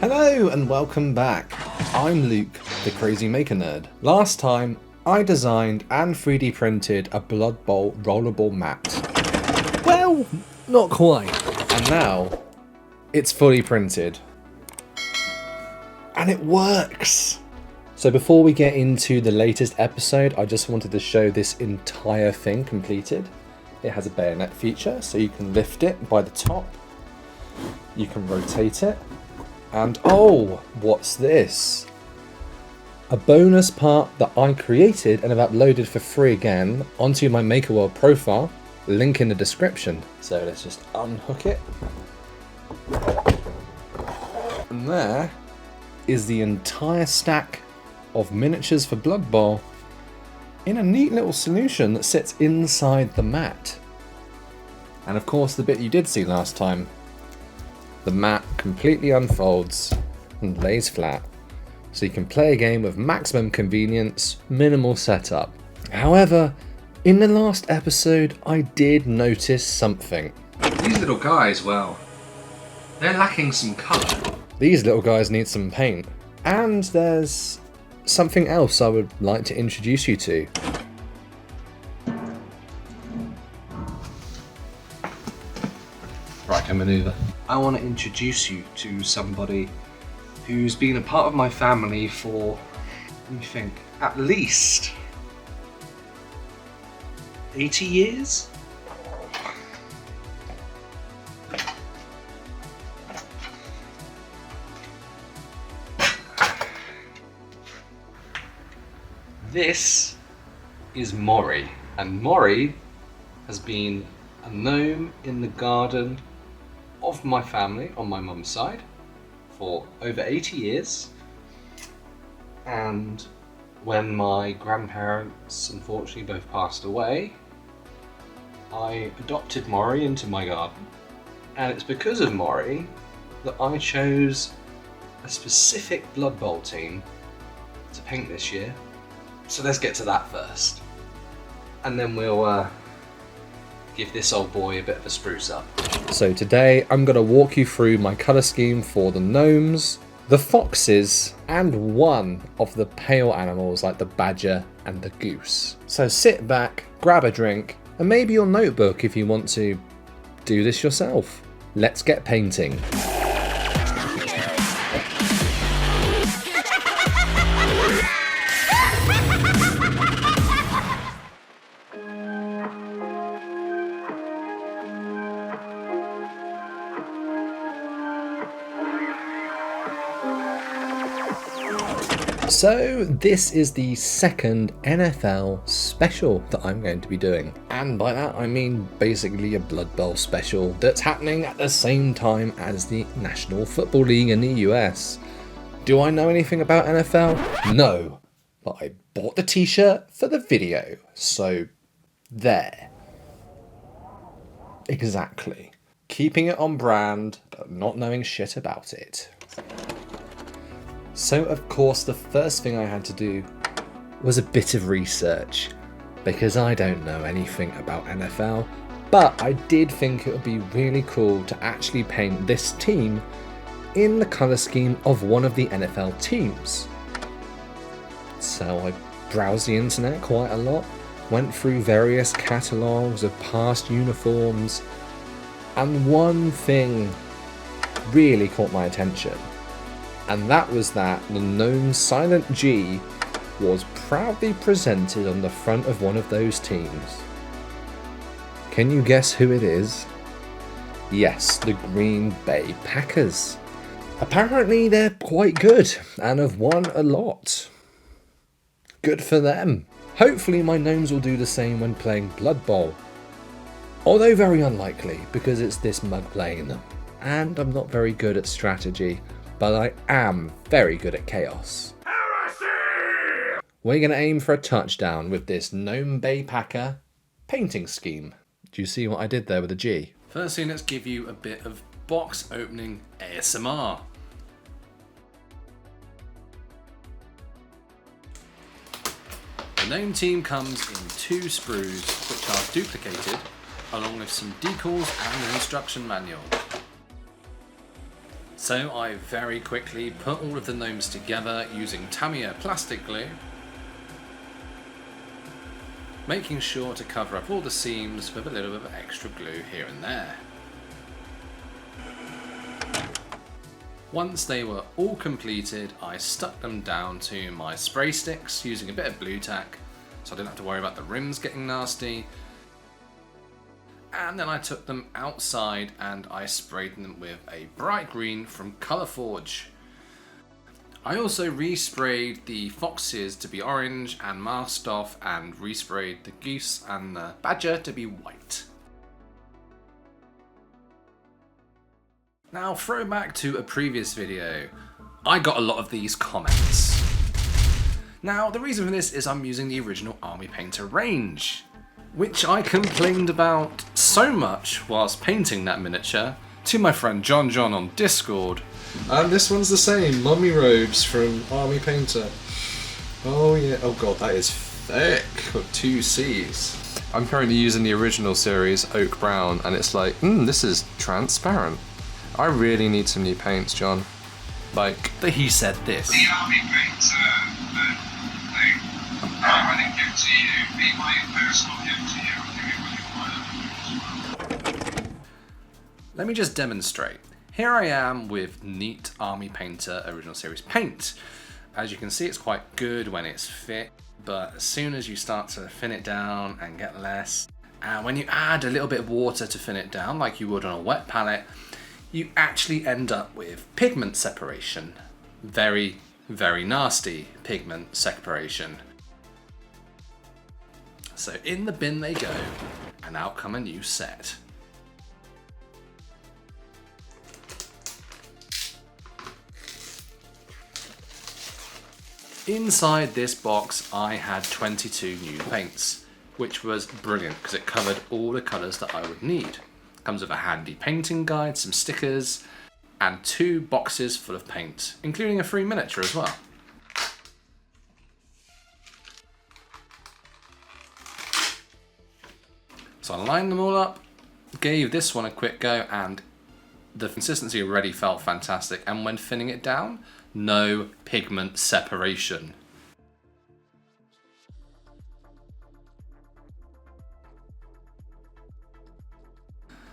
Hello and welcome back. I'm Luke, the Crazy Maker Nerd. Last time, I designed and 3D printed a Bloodbowl rollable mat. Well, not quite. And now, it's fully printed. And it works! So before we get into the latest episode, I just wanted to show this entire thing completed. It has a bayonet feature, so you can lift it by the top. You can rotate it. And oh, what's this? A bonus part that I created and have uploaded for free again onto my Maker World profile. Link in the description. So let's just unhook it. And there is the entire stack of miniatures for Bloodbowl in a neat little solution that sits inside the mat. And of course the bit you did see last time. The mat completely unfolds and lays flat, so you can play a game with maximum convenience, minimal setup. However, in the last episode, I did notice something. These little guys, well, they're lacking some colour. These little guys need some paint. And there's something else I would like to introduce you to. Riker manoeuvre. I want to introduce you to somebody who's been a part of my family for, let me think, at least 80 years? This is Maury, and Maury has been a gnome in the garden of my family on my mum's side for over 80 years, and when my grandparents unfortunately both passed away, I adopted Maury into my garden, and it's because of Maury that I chose a specific Bloodbowl team to paint this year. So let's get to that first, and then we'll give this old boy a bit of a spruce up. So today I'm going to walk you through my colour scheme for the gnomes, the foxes, and one of the pale animals like the badger and the goose. So sit back, grab a drink, and maybe your notebook if you want to do this yourself. Let's get painting. So this is the second NFL special that I'm going to be doing. And by that I mean basically a Bloodbowl special that's happening at the same time as the National Football League in the US. Do I know anything about NFL? No, but I bought the t-shirt for the video, so there. Exactly. Keeping it on brand, but not knowing shit about it. So of course the first thing I had to do was a bit of research, because I don't know anything about NFL, but I did think it would be really cool to actually paint this team in the colour scheme of one of the NFL teams. So I browsed the internet quite a lot, went through various catalogues of past uniforms, and one thing really caught my attention. And that was that the gnome Silent G was proudly presented on the front of one of those teams. Can you guess who it is? Yes, the Gnome Bay Packers. Apparently they're quite good and have won a lot. Good for them. Hopefully my gnomes will do the same when playing Bloodbowl. Although very unlikely, because it's this mug playing them. And I'm not very good at strategy, but I am very good at chaos. We're going to aim for a touchdown with this Gnome Bay Packer painting scheme. Do you see what I did there with a G? Firstly, let's give you a bit of box opening ASMR. The gnome team comes in 2 sprues, which are duplicated, along with some decals and an instruction manual. So I very quickly put all of the gnomes together using Tamiya plastic glue, making sure to cover up all the seams with a little bit of extra glue here and there. Once they were all completed, I stuck them down to my spray sticks using a bit of blue tack, so I didn't have to worry about the rims getting nasty. And then I took them outside and I sprayed them with a bright green from Colourforge. I also resprayed the foxes to be orange and masked off, and resprayed the goose and the badger to be white. Now, throwback to a previous video, I got a lot of these comments. Now, the reason for this is I'm using the original Army Painter range, which I complained about so much whilst painting that miniature to my friend John on Discord. And this one's the same, mummy robes from Army Painter. Oh yeah, oh god, that is thick, with 2 C's. I'm currently using the original series, Oak Brown, and it's like, this is transparent. I really need some new paints, John. Like, he said this. The Army Painter thing, I didn't give to you, be my personal gift to you, I'll give you what you want as well. Let me just demonstrate. Here I am with neat Army Painter original series paint. As you can see, it's quite good when it's thick, but as soon as you start to thin it down and get less, and when you add a little bit of water to thin it down like you would on a wet palette, you actually end up with pigment separation. Very, very nasty pigment separation. So in the bin they go, and out come a new set. Inside this box I had 22 new paints, which was brilliant because it covered all the colours that I would need. Comes with a handy painting guide, some stickers, and 2 boxes full of paint, including a free miniature as well. So I lined them all up, gave this one a quick go, and the consistency already felt fantastic, and when thinning it down, no pigment separation.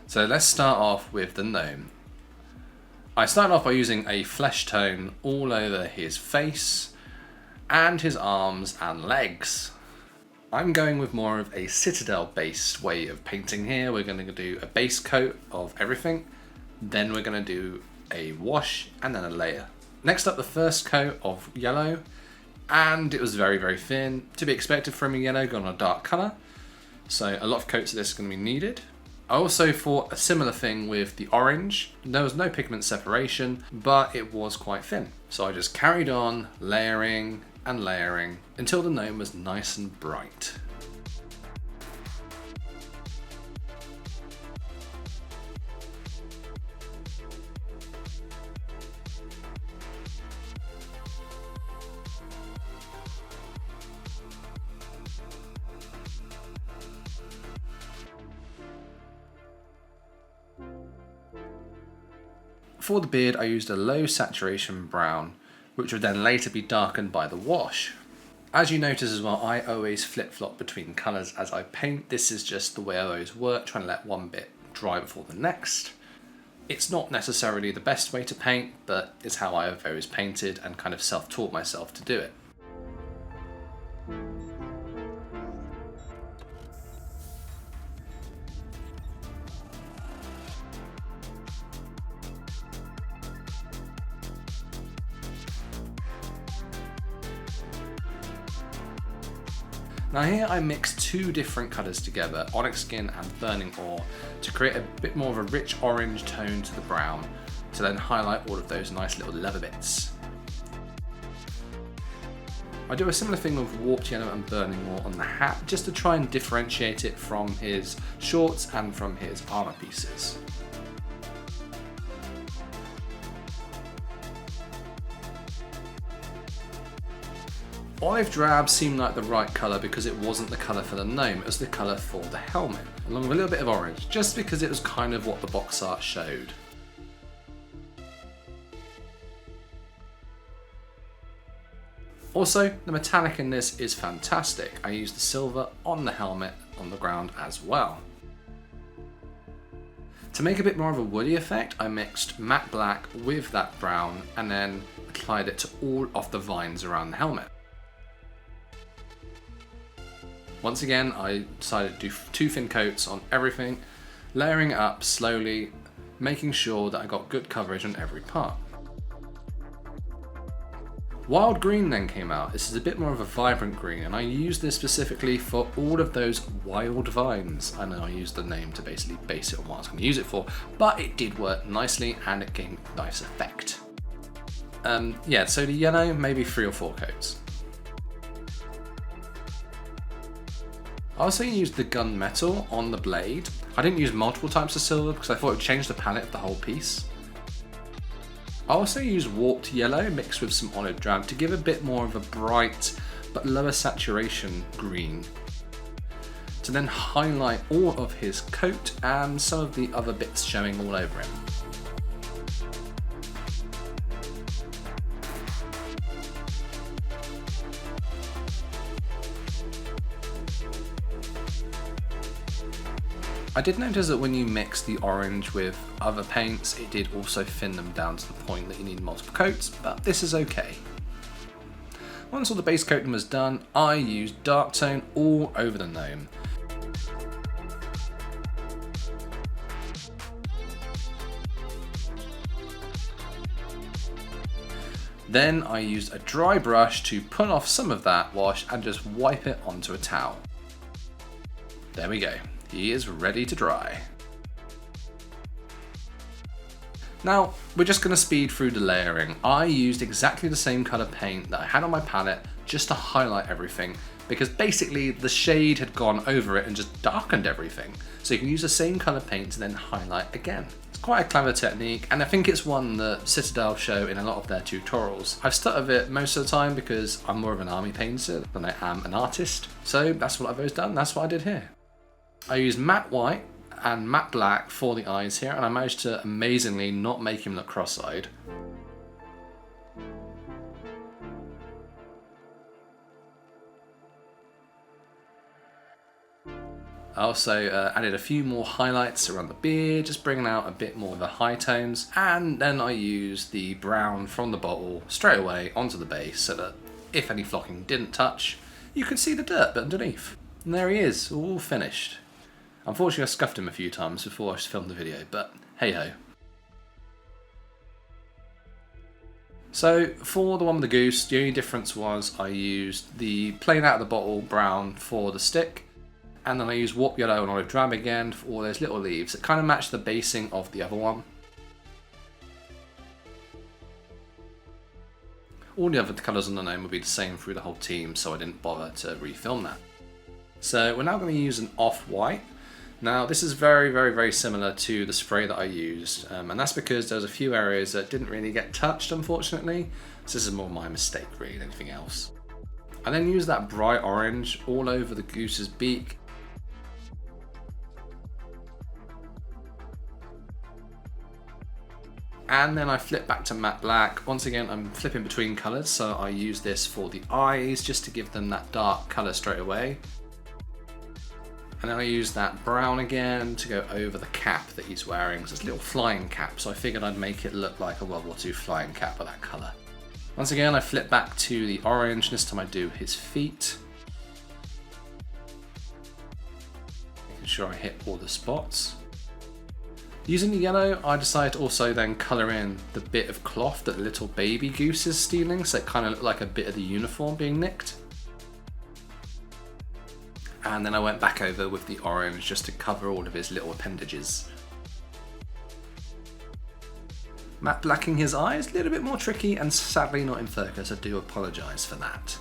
So let's start off with the gnome. I started off by using a flesh tone all over his face and his arms and legs. I'm going with more of a citadel based way of painting here. We're going to do a base coat of everything, then we're going to do a wash and then a layer. Next up, the first coat of yellow, and it was very, very thin. To be expected from a yellow going on a dark colour, so a lot of coats of this are going to be needed. I also thought a similar thing with the orange. There was no pigment separation, but it was quite thin. So I just carried on layering and layering until the gnome was nice and bright. For the beard, I used a low saturation brown, which would then later be darkened by the wash. As you notice as well, I always flip-flop between colours as I paint. This is just the way I always work, trying to let one bit dry before the next. It's not necessarily the best way to paint, but it's how I have always painted and kind of self-taught myself to do it. Now here I mixed 2 different colours together, onyx skin and burning ore, to create a bit more of a rich orange tone to the brown, to then highlight all of those nice little leather bits. I do a similar thing with warped yellow and burning ore on the hat, just to try and differentiate it from his shorts and from his armour pieces. Olive drab seemed like the right colour because it wasn't the colour for the gnome, it was the colour for the helmet, along with a little bit of orange, just because it was kind of what the box art showed. Also, the metallic in this is fantastic. I used the silver on the helmet on the ground as well. To make a bit more of a woody effect, I mixed matte black with that brown and then applied it to all of the vines around the helmet. Once again, I decided to do 2 thin coats on everything, layering it up slowly, making sure that I got good coverage on every part. Wild green then came out. This is a bit more of a vibrant green, and I used this specifically for all of those wild vines. I know I used the name to basically base it on what I was going to use it for, but it did work nicely and it gave a nice effect. Yeah, so the yellow, maybe 3 or 4 coats. I also used the gunmetal on the blade. I didn't use multiple types of silver because I thought it would change the palette of the whole piece. I also used warped yellow mixed with some olive drab to give a bit more of a bright but lower saturation green, to then highlight all of his coat and some of the other bits showing all over him. I did notice that when you mix the orange with other paints, it did also thin them down to the point that you need multiple coats, but this is okay. Once all the base coating was done, I used dark tone all over the gnome. Then I used a dry brush to pull off some of that wash and just wipe it onto a towel. There we go. He is ready to dry. Now, we're just going to speed through the layering. I used exactly the same colour paint that I had on my palette just to highlight everything, because basically the shade had gone over it and just darkened everything. So you can use the same colour paint to then highlight again. It's quite a clever technique, and I think it's one that Citadel show in a lot of their tutorials. I've stuck with it most of the time because I'm more of an army painter than I am an artist. So that's what I've always done, that's what I did here. I used matte white and matte black for the eyes here, and I managed to amazingly not make him look cross-eyed. I also added a few more highlights around the beard, just bringing out a bit more of the high tones, and then I used the brown from the bottle straight away onto the base so that if any flocking didn't touch, you could see the dirt underneath. And there he is, all finished. Unfortunately, I scuffed him a few times before I filmed the video, but hey ho. So for the one with the goose, the only difference was I used the plain out of the bottle brown for the stick, and then I used warp yellow and olive drab again for all those little leaves that kind of match the basing of the other one. All the other colours on the gnome would be the same through the whole team, so I didn't bother to refilm that. So we're now going to use an off-white. Now this is very similar to the spray that I used, and that's because there's a few areas that didn't really get touched, unfortunately, so this is more my mistake really than anything else. I then used that bright orange all over the goose's beak. And then I flip back to matte black. Once again, I'm flipping between colours, so I use this for the eyes just to give them that dark colour straight away. And then I use that brown again to go over the cap that he's wearing. It's a little flying cap, so I figured I'd make it look like a World War II flying cap with that colour. Once again, I flip back to the orange. This time I do his feet. Making sure I hit all the spots. Using the yellow, I decided to also then colour in the bit of cloth that the little baby goose is stealing, so it kind of looked like a bit of the uniform being nicked. And then I went back over with the orange just to cover all of his little appendages. Matte blacking his eyes, a little bit more tricky and sadly not in focus, I do apologise for that.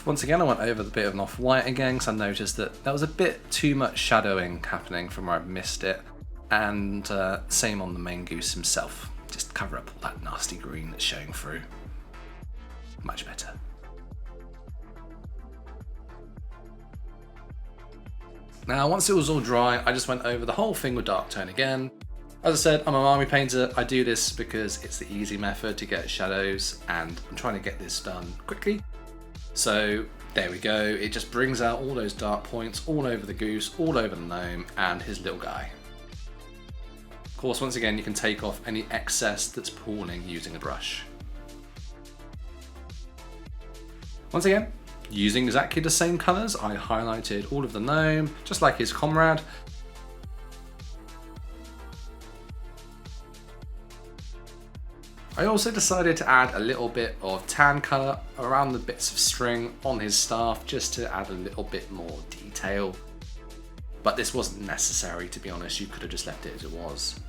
Once again I went over the bit of an off-white again because I noticed that there was a bit too much shadowing happening from where I missed it, and same on the main goose himself, just cover up all that nasty green that's showing through. Much better. Now once it was all dry, I just went over the whole thing with dark tone again, As I said, I'm an army painter. I do this because it's the easy method to get shadows, and I'm trying to get this done quickly. So there we go. It just brings out all those dark points all over the goose, all over the gnome and his little guy. Of course, once again, you can take off any excess that's pooling using a brush. Once again, using exactly the same colours, I highlighted all of the gnome, just like his comrade. I also decided to add a little bit of tan colour around the bits of string on his staff, just to add a little bit more detail. But this wasn't necessary, to be honest. You could have just left it as it was.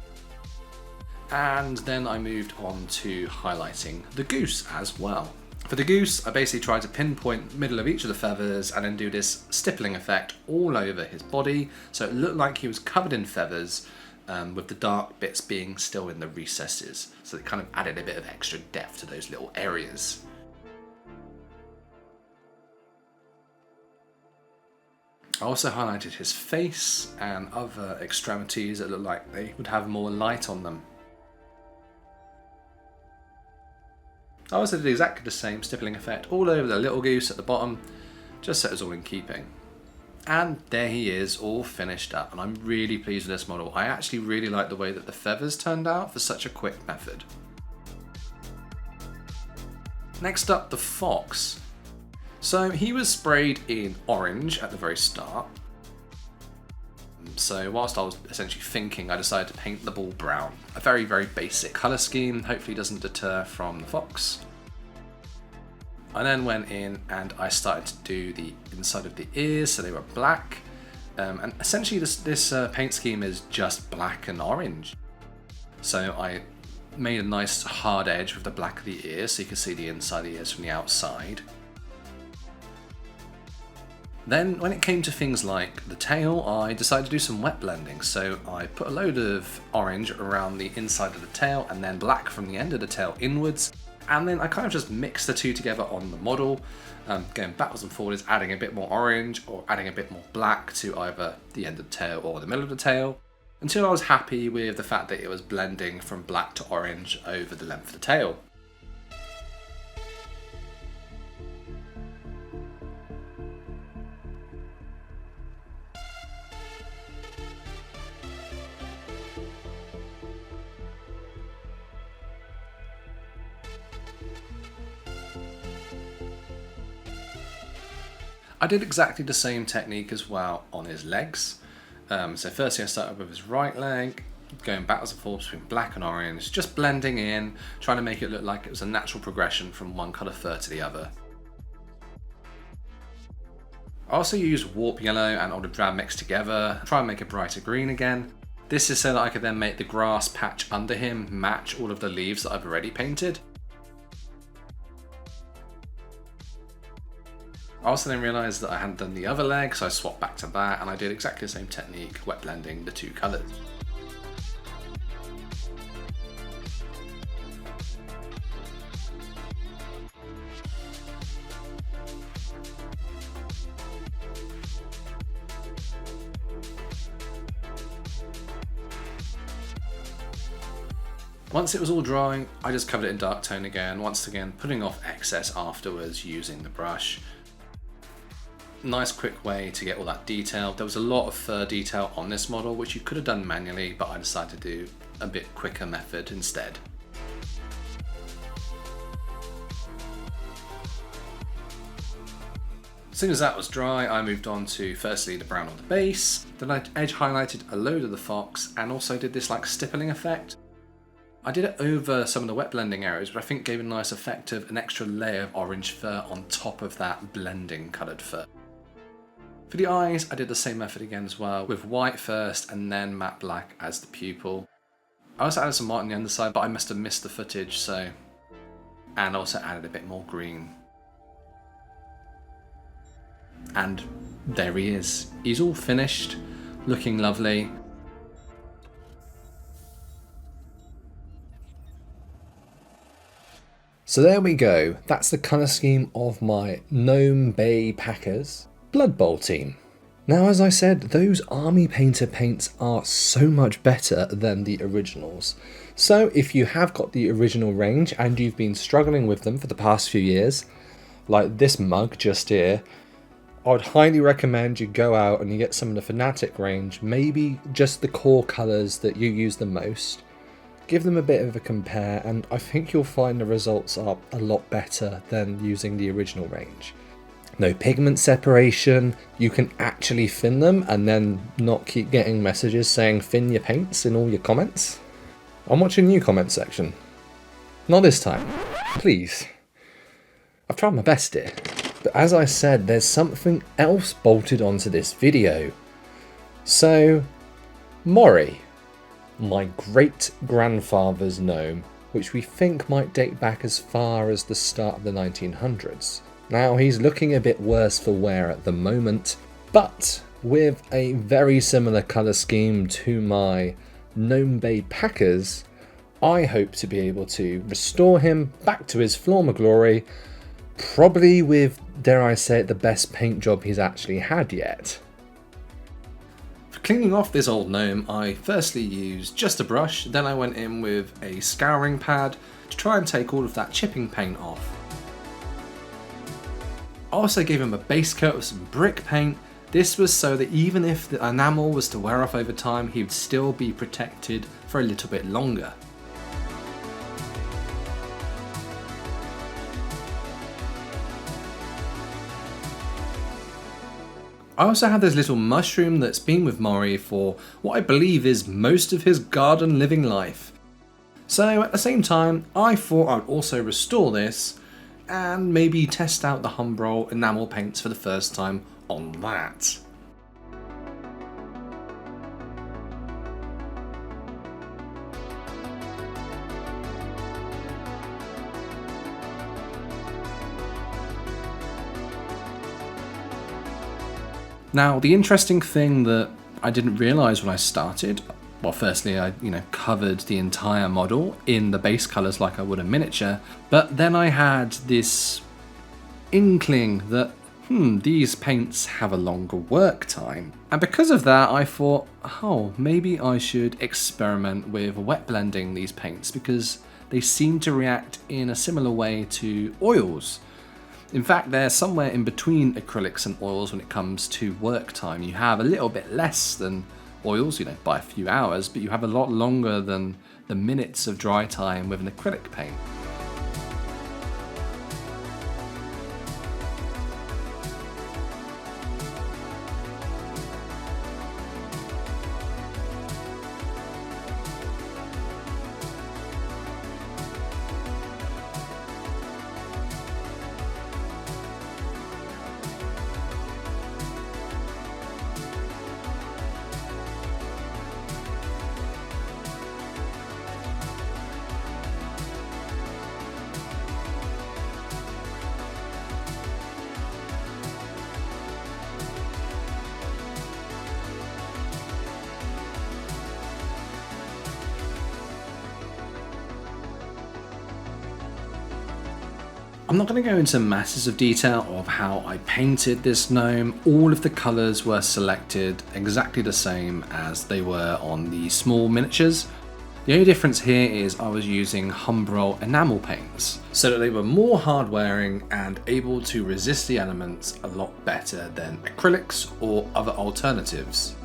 And then I moved on to highlighting the goose as well. For the goose, I basically tried to pinpoint the middle of each of the feathers and then do this stippling effect all over his body, so it looked like he was covered in feathers, with the dark bits being still in the recesses. So it kind of added a bit of extra depth to those little areas. I also highlighted his face and other extremities that looked like they would have more light on them. I also did exactly the same stippling effect all over the little goose at the bottom, just so it was all in keeping. And there he is, all finished up, and I'm really pleased with this model. I actually really like the way that the feathers turned out for such a quick method. Next up, the fox. So he was sprayed in orange at the very start. So whilst I was essentially thinking, I decided to paint the ball brown. A very, very basic colour scheme, hopefully doesn't deter from the fox. I then went in and I started to do the inside of the ears, so they were black. And essentially this paint scheme is just black and orange. So I made a nice hard edge with the black of the ears, so you can see the inside of the ears from the outside. Then when it came to things like the tail, I decided to do some wet blending. So I put a load of orange around the inside of the tail and then black from the end of the tail inwards. And then I kind of just mixed the two together on the model, going backwards and forwards, adding a bit more orange or adding a bit more black to either the end of the tail or the middle of the tail, until I was happy with the fact that it was blending from black to orange over the length of the tail. I did exactly the same technique as well on his legs. So firstly I started with his right leg, going backwards and forwards between black and orange, just blending in, trying to make it look like it was a natural progression from one colour fur to the other. I also used warp yellow and olive drab mixed together, try and make a brighter green again. This is so that I could then make the grass patch under him match all of the leaves that I've already painted. I also then realised that I hadn't done the other leg, so I swapped back to that and I did exactly the same technique, wet blending the two colours. Once it was all drying, I just covered it in dark tone again, once again putting off excess afterwards using the brush. Nice quick way to get all that detail. There was a lot of fur detail on this model which you could have done manually, but I decided to do a bit quicker method instead. As soon as that was dry, I moved on to firstly the brown on the base, then I edge highlighted a load of the fox and also did this like stippling effect. I did it over some of the wet blending areas, but I think gave a nice effect of an extra layer of orange fur on top of that blending coloured fur. For the eyes, I did the same method again as well, with white first and then matte black as the pupil. I also added some white on the underside, but I must have missed the footage, so... And also added a bit more green. And there he is. He's all finished, looking lovely. So there we go. That's the colour scheme of my Gnome Bay Packers Bloodbowl team. Now, as I said, those Army Painter paints are so much better than the originals. So if you have got the original range and you've been struggling with them for the past few years, like this mug just here, I would highly recommend you go out and you get some of the Fanatic range, maybe just the core colours that you use the most. Give them a bit of a compare, and I think you'll find the results are a lot better than using the original range. No pigment separation, you can actually thin them and then not keep getting messages saying thin your paints in all your comments. I'm watching your comment section. Not this time, please. I've tried my best here. But as I said, there's something else bolted onto this video. So, Maury, my great-grandfather's gnome, which we think might date back as far as the start of the 1900s. Now, he's looking a bit worse for wear at the moment, but with a very similar colour scheme to my Gnome Bay Packers, I hope to be able to restore him back to his former glory, probably with, dare I say it, the best paint job he's actually had yet. For cleaning off this old gnome, I firstly used just a brush, then I went in with a scouring pad to try and take all of that chipping paint off. I also gave him a base coat of some brick paint. This was so that even if the enamel was to wear off over time, he would still be protected for a little bit longer. I also had this little mushroom that's been with Maury for what I believe is most of his garden living life. So at the same time, I thought I would also restore this and maybe test out the Humbrol enamel paints for the first time on that. Now, the interesting thing that I didn't realise when I started, well, firstly, I covered the entire model in the base colours like I would a miniature, but then I had this inkling that, these paints have a longer work time. And because of that, I thought, maybe I should experiment with wet blending these paints because they seem to react in a similar way to oils. In fact, they're somewhere in between acrylics and oils when it comes to work time. You have a little bit less than oils, by a few hours, but you have a lot longer than the minutes of dry time with an acrylic paint. I'm not going to go into masses of detail of how I painted this gnome. All of the colours were selected exactly the same as they were on the small miniatures. The only difference here is I was using Humbrol enamel paints, so that they were more hard wearing and able to resist the elements a lot better than acrylics or other alternatives.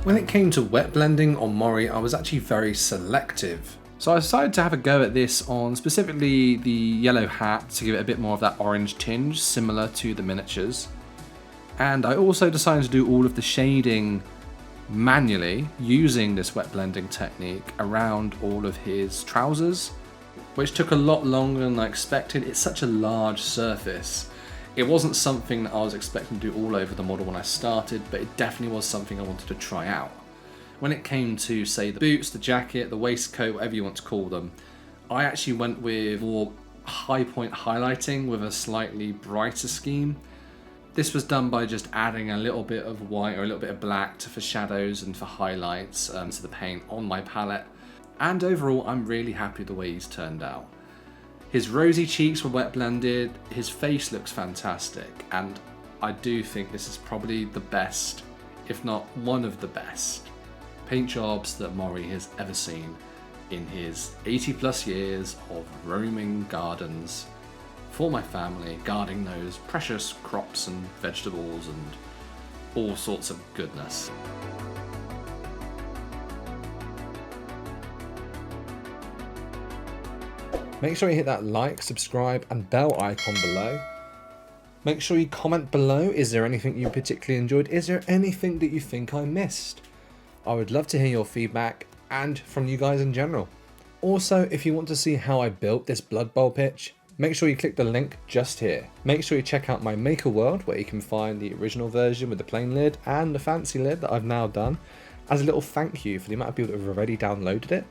When it came to wet blending on Mori, I was actually very selective. So I decided to have a go at this on specifically the yellow hat to give it a bit more of that orange tinge, similar to the miniatures. And I also decided to do all of the shading manually using this wet blending technique around all of his trousers, which took a lot longer than I expected. It's such a large surface. It wasn't something that I was expecting to do all over the model when I started, but it definitely was something I wanted to try out. When it came to, say, the boots, the jacket, the waistcoat, whatever you want to call them, I actually went with more high point highlighting with a slightly brighter scheme. This was done by just adding a little bit of white or a little bit of black for shadows and for highlights to the paint on my palette. And overall, I'm really happy with the way he's turned out. His rosy cheeks were wet blended, his face looks fantastic, and I do think this is probably the best, if not one of the best, paint jobs that Mori has ever seen in his 80 plus years of roaming gardens for my family, guarding those precious crops and vegetables and all sorts of goodness. Make sure you hit that like, subscribe and bell icon below. Make sure you comment below, is there anything you particularly enjoyed? Is there anything that you think I missed? I would love to hear your feedback and from you guys in general. Also, if you want to see how I built this Bloodbowl pitch, make sure you click the link just here. Make sure you check out my Maker World where you can find the original version with the plain lid and the fancy lid that I've now done as a little thank you for the amount of people that have already downloaded it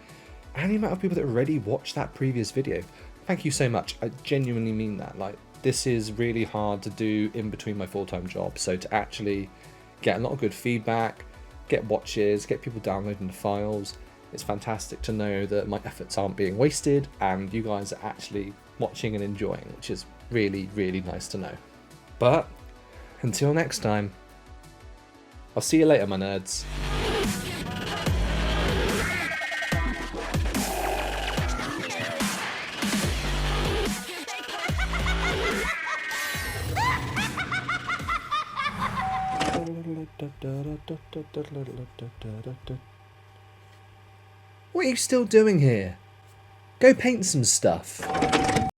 and the amount of people that already watched that previous video. Thank you so much. I genuinely mean that. Like, this is really hard to do in between my full-time job, so to actually get a lot of good feedback, get watches, get people downloading the files, it's fantastic to know that my efforts aren't being wasted and you guys are actually watching and enjoying, which is really, really nice to know. But until next time, I'll see you later, my nerds. What are you still doing here? Go paint some stuff.